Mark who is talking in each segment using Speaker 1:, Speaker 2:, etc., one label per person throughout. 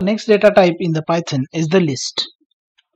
Speaker 1: Next data type in the Python is the list.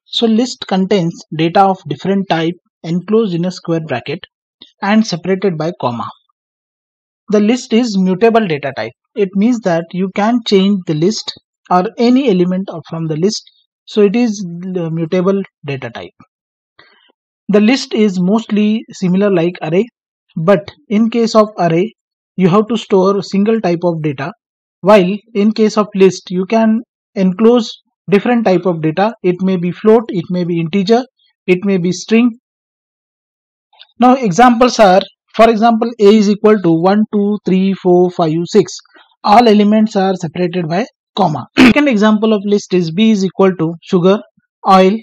Speaker 1: So list contains data of different type enclosed in a square bracket and separated by comma. The list is mutable data type. It means that you can change the list or any element from the list. So it is the mutable data type. The list is mostly similar like array, but in case of array you have to store a single type of data, while in case of list you can enclose different type of data. It may be float, it may be integer, it may be string. Now examples are, for example, a is equal to 1 2 3 4 5 6. All elements are separated by comma. Second example of list is b is equal to sugar, oil,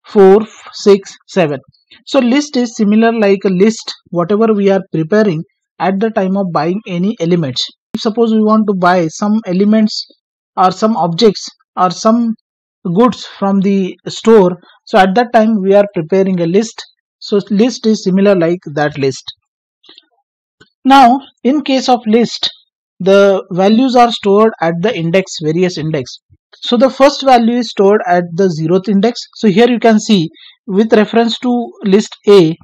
Speaker 1: 4 6 7. So list is similar like a list whatever we are preparing at the time of buying any elements. If suppose we want to buy some elements or some objects or some goods from the store, so at that time we are preparing a list. So list is similar like that list. Now in case of list, the values are stored at the index, various index. So the first value is stored at the 0th index. So here you can see with reference to list A,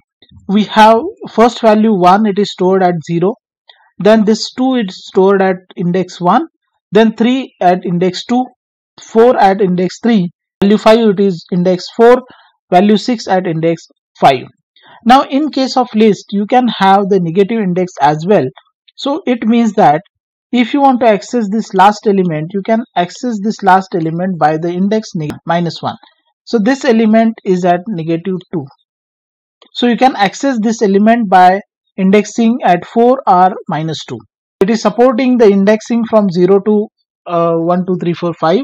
Speaker 1: we have first value 1, it is stored at 0. Then this 2 is stored at index 1. Then 3 at index 2, 4 at index 3, value 5 it is index 4, value 6 at index 5. Now in case of list you can have the negative index as well. So it means that if you want to access this last element, you can access this last element by the index -1. So this element is at -2. So you can access this element by indexing at 4 or -2. It is supporting the indexing from 0 to 1 2 3 4 5,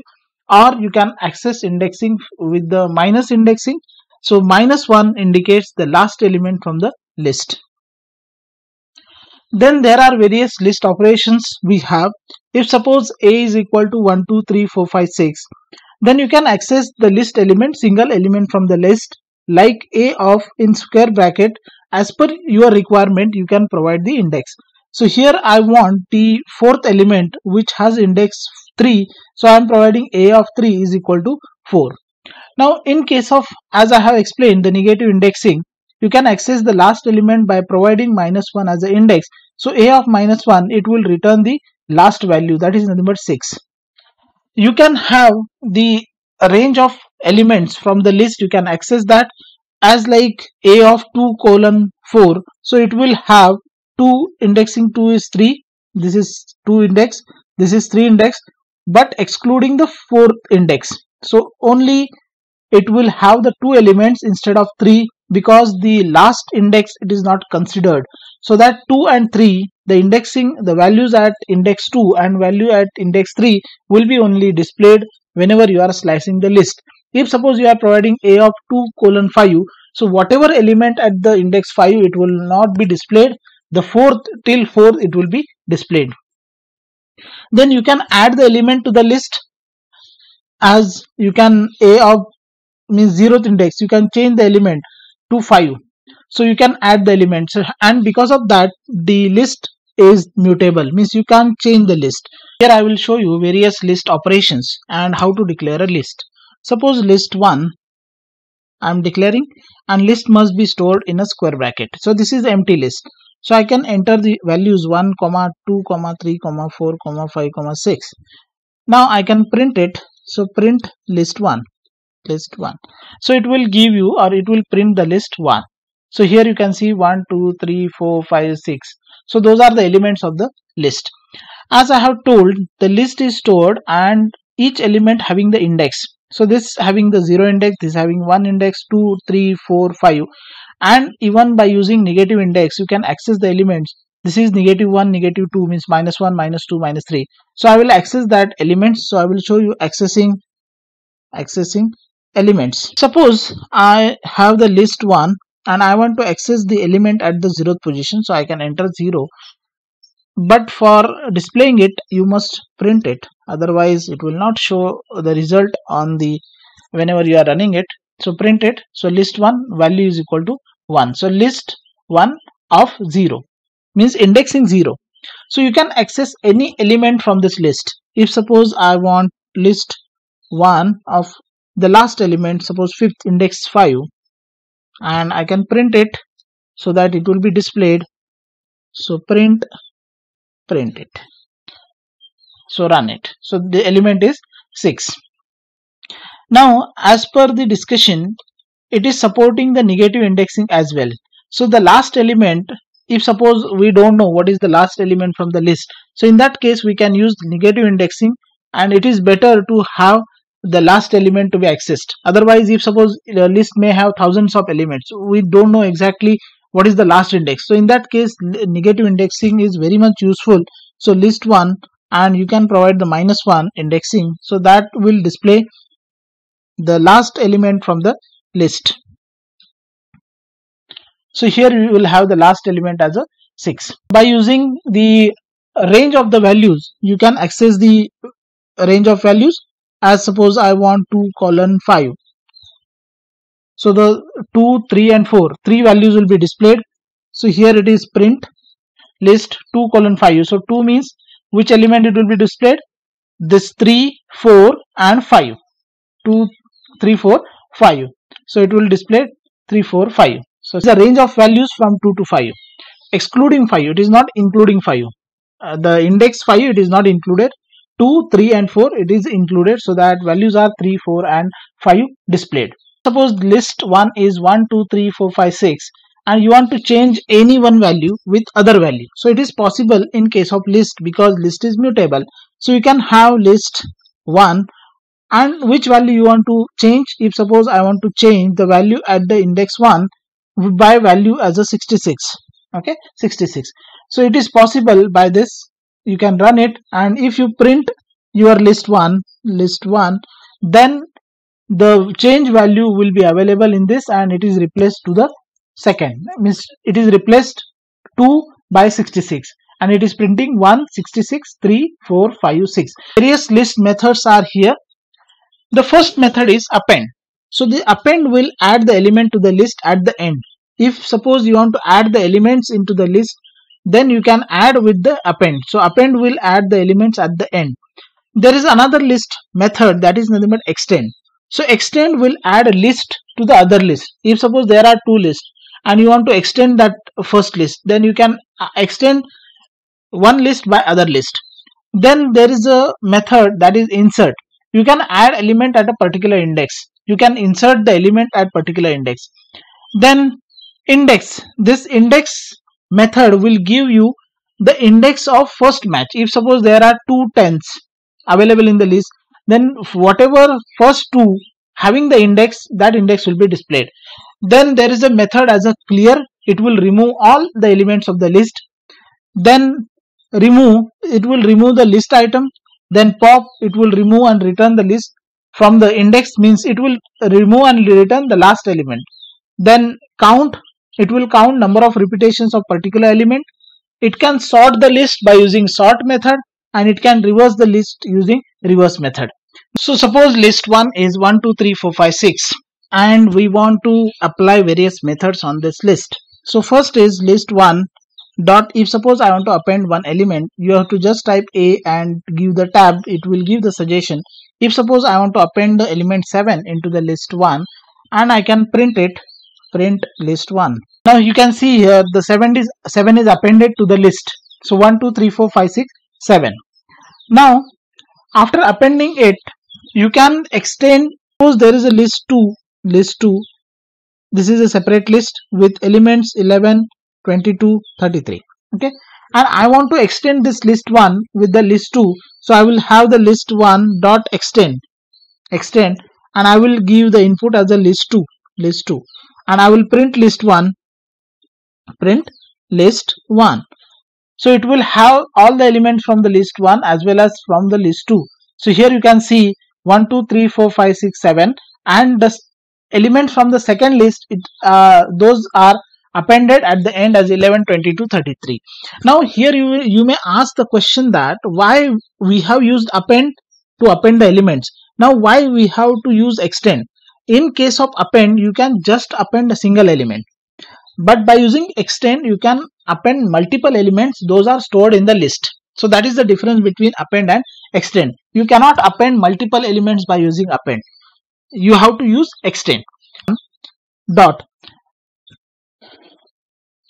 Speaker 1: or you can access indexing with the minus indexing. So -1 indicates the last element from the list. Then there are various list operations we have. If suppose a is equal to 1 2 3 4 5 6, then you can access the list element, single element from the list, like a of in square bracket. As per your requirement you can provide the index. So here I want the fourth element which has index 3, so I am providing a of 3 is equal to 4. Now in case of, as I have explained, the negative indexing, you can access the last element by providing -1 as an index. So a of -1, it will return the last value, that is number 6. You can have the range of elements from the list, you can access that as like a of 2 colon 4. So it will have 2 indexing, 2 is 3, this is 2 index, this is 3 index, but excluding the 4th index. So only it will have the 2 elements instead of 3, because the last index it is not considered. So that 2 and 3, the indexing, the values at index 2 and value at index 3 will be only displayed whenever you are slicing the list. If suppose you are providing a of 2 colon 5, so whatever element at the index 5 it will not be displayed, the 4th till 4th it will be displayed. Then you can add the element to the list, as you can a of means 0th index, you can change the element to 5, so you can add the elements, and because of that the list is mutable, means you can't change the list. Here I will show you various list operations and how to declare a list. Suppose list 1 I am declaring, and list must be stored in a square bracket. So this is empty list, so I can enter the values 1 2 3 4 5 6. Now I can print it. So print list 1. So it will give you, or it will print the list 1. So here you can see 1 2 3 4 5 6. So those are the elements of the list. As I have told, the list is stored and each element having the index. So this having the 0 index, this having 1 index, 2 3 4 5, and even by using negative index you can access the elements. This is -1 -2 means -1 -2 -3. So I will access that elements. So I will show you accessing elements. Suppose I have the list 1 and I want to access the element at the 0th position, so I can enter 0, but for displaying it you must print it, otherwise it will not show the result on the whenever you are running it. So print it. So list 1 value is equal to 1. So list 1 of 0 means indexing 0. So you can access any element from this list. If suppose I want list 1 of the last element, suppose fifth index 5, and I can print it so that it will be displayed. So print it. So run it. So the element is 6. Now as per the discussion, it is supporting the negative indexing as well. So the last element, if suppose we don't know what is the last element from the list, so in that case we can use negative indexing, and it is better to have the last element to be accessed. Otherwise, if suppose the list may have thousands of elements, we don't know exactly what is the last index. So in that case, negative indexing is very much useful. So list 1, and you can provide the -1 indexing, so that will display the last element from the list. So here you will have the last element as a 6. By using the range of the values, you can access the range of values. As suppose I want 2:5. So the 2, 3 and 4, 3 values will be displayed. So here it is print list 2:5. So 2 means which element it will be displayed? This 3, 4 and 5. 2, 3, 4, 5. So it will display 3, 4, 5. So it's a range of values from 2 to 5, excluding 5. It is not including 5. The index 5, it is not included. 2, 3 and 4, it is included. So that values are 3, 4 and 5 displayed. Suppose list 1 is 1, 2, 3, 4, 5, 6, and you want to change any one value with other value. So it is possible in case of list, because list is mutable. So you can have list 1, and which value you want to change. If suppose I want to change the value at the index 1 by value as a 66. Okay, 66. So it is possible. By this you can run it, and if you print your list 1, then the change value will be available in this, and it is replaced to the second, means it is replaced 2 by 66, and it is printing 1, 66, 3, 4, 5, 6. Various list methods are here. The first method is append. So the append will add the element to the list at the end. If suppose you want to add the elements into the list, then you can add with the append. So append will add the elements at the end. There is another list method, that is nothing but extend. So extend will add a list to the other list. If suppose there are 2 lists and you want to extend that first list, then you can extend one list by other list. Then there is a method, that is insert. You can add element at a particular index. You can insert the element at particular index. Then index. This index method will give you the index of first match. If suppose there are 2 10s available in the list, then whatever first 2 having the index, that index will be displayed. Then there is a method as a clear. It will remove all the elements of the list. Then remove, it will remove the list item. Then pop, it will remove and return the list from the index, means it will remove and return the last element. Then count, it will count number of repetitions of particular element. It can sort the list by using sort method, and it can reverse the list using reverse method. So suppose list 1 is 1, 2, 3, 4, 5, 6, and we want to apply various methods on this list. So first is list 1 dot, if suppose I want to append one element, you have to just type A and give the tab. It will give the suggestion. If suppose I want to append the element 7 into the list 1, and I can print it, print list 1. Now you can see here the 7 is appended to the list. So 1, 2, 3, 4, 5, 6, 7. Now after appending it, you can extend. Suppose there is a list 2. This is a separate list with elements 11, 22, 33. Okay, and I want to extend this list 1 with the list 2. So I will have the list 1 dot extend, and I will give the input as a list 2, and I will print list 1, So it will have all the elements from the list 1 as well as from the list 2. So here you can see 1, 2, 3, 4, 5, 6, 7, and the elements from the second list, those are appended at the end as 11, 22, 33. Now here you may ask the question that why we have used append to append the elements. Now why we have to use extend? In case of append, you can just append a single element, but by using extend you can append multiple elements. Those are stored in the list. So that is the difference between append and extend. You cannot append multiple elements by using append. You have to use extend. Dot.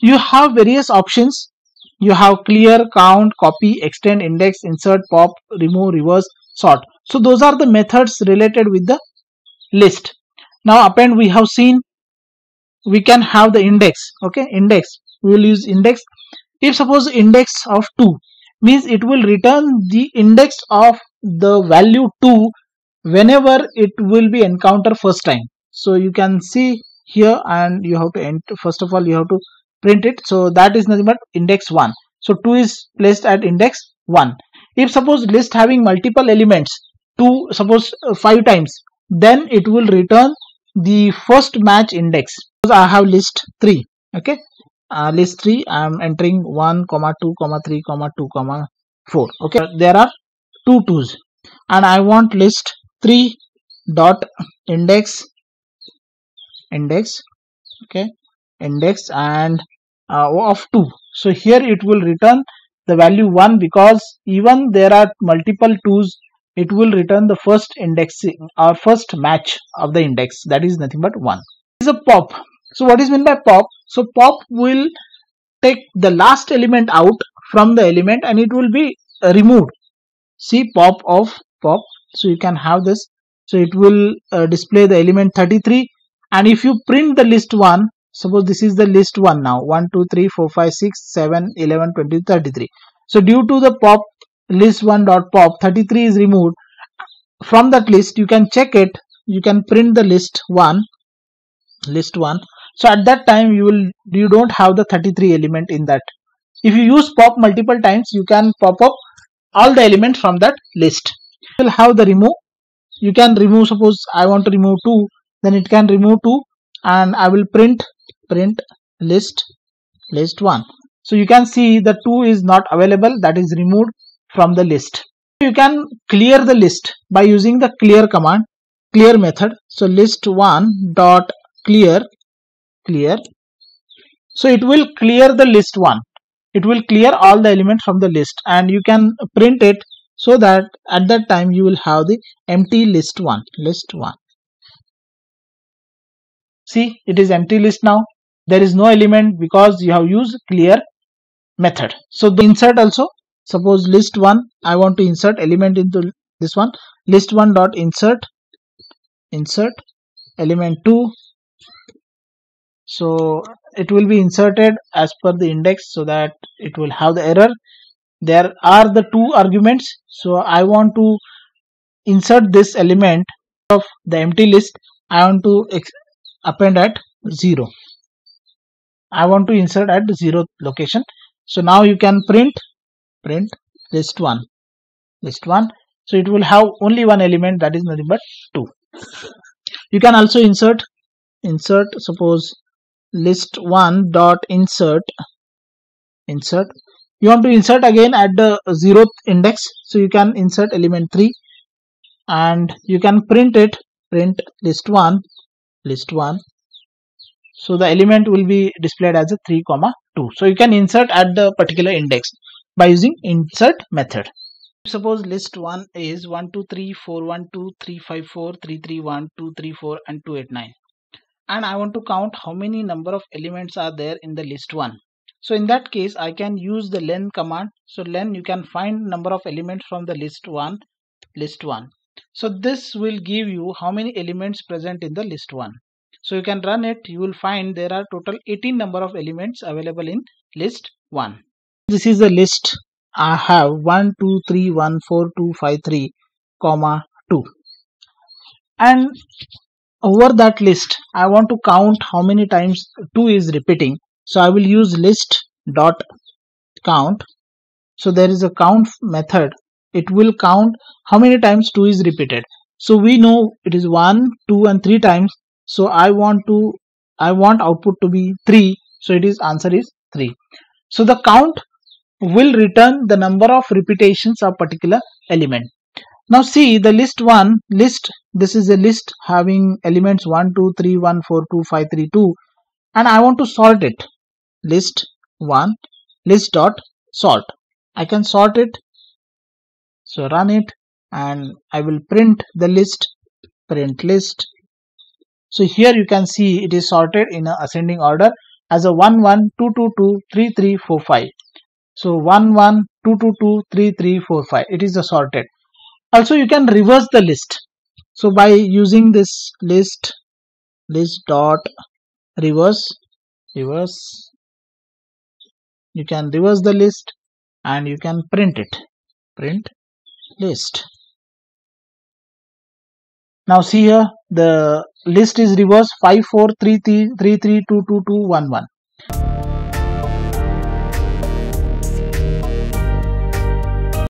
Speaker 1: You have various options. You have clear, count, copy, extend, index, insert, pop, remove, reverse, sort. So those are the methods related with the list. Now append we have seen. We can have the index. Okay, index. We will use index. If suppose index of 2 means it will return the index of the value 2 whenever it will be encountered first time. So you can see here, and you have to enter, first of all you have to print it. So that is nothing but index 1. So 2 is placed at index 1. If suppose list having multiple elements, 2 suppose 5 times, then it will return the first match index. Suppose I have list 3. Okay, list 3, I am entering 1, 2, 3, 2, 4. Okay, there are 2 2's, and I want list 3 dot index, okay, index and of 2. So here it will return the value 1, because even there are multiple 2's, it will return the first index or first match of the index, that is nothing but 1. This is a pop. So what is meant by pop? So pop will take the last element out from the element and it will be removed. See, pop of pop. So you can have this. So it will display the element 33, and if you print the list 1, suppose this is the list 1 now, 1 2 3 4 5 6 7 11 20 33. So due to the pop list 1 dot pop, 33 is removed from that list. You can check it. You can print the list 1. So at that time you don't have the 33 element in that. If you use pop multiple times, you can pop up all the elements from that list. You will have the remove. You can remove, suppose I want to remove 2, then it can remove 2, and I will print list 1. So you can see the 2 is not available, that is removed from the list. You can clear the list by using the clear command, clear method. So list 1 dot clear. So it will clear the list 1. It will clear all the elements from the list, and you can print it, so that at that time you will have the empty list 1. See, it is empty list now. There is no element because you have used clear method. So the insert also, suppose list 1, I want to insert element into this one. List 1 dot insert element 2. So it will be inserted as per the index, so that it will have the error. There are the 2 arguments. So I want to insert this element of the empty list. I want to append at 0. I want to insert at 0 location. So now you can print list 1. So it will have only one element, that is nothing but 2. You can also insert, suppose list 1 dot insert. You want to insert again at the 0th index, so you can insert element 3, and you can print list 1. So the element will be displayed as a 3, 2. So you can insert at the particular index by using insert method. Suppose list 1 is 1 2 3 4 1 2 3 5 4 3 3 1 2 3 4 and 2 8 9, and I want to count how many number of elements are there in the list 1. So in that case I can use the len command. So len, you can find number of elements from the list 1. So this will give you how many elements present in the list 1. So you can run it. You will find there are total 18 number of elements available in list 1. This is the list. I have 1 2 3 1 4 2 5 3, 2, and over that list I want to count how many times 2 is repeating. So I will use list dot count. So there is a count method. It will count how many times 2 is repeated. So we know it is 1 2 and 3 times. So I want output to be 3. So it is answer is 3. So the count will return the number of repetitions of particular element. Now see the list 1 list. This is a list having elements 1 2 3 1 4 2 5 3 2, and I want to sort it. List 1 list dot sort. I can sort it. So run it and I will print the list, print list. So here you can see it is sorted in a ascending order as a 1 1 2 2 2 3 3 4 5. So 1 1 2 2 2 3 3 4 5. It is the sorted. Also you can reverse the list. So by using this list dot reverse, you can reverse the list and you can print it, print list. Now see here the list is reversed 5 4 3 3 3 3 2 2 2 1 1.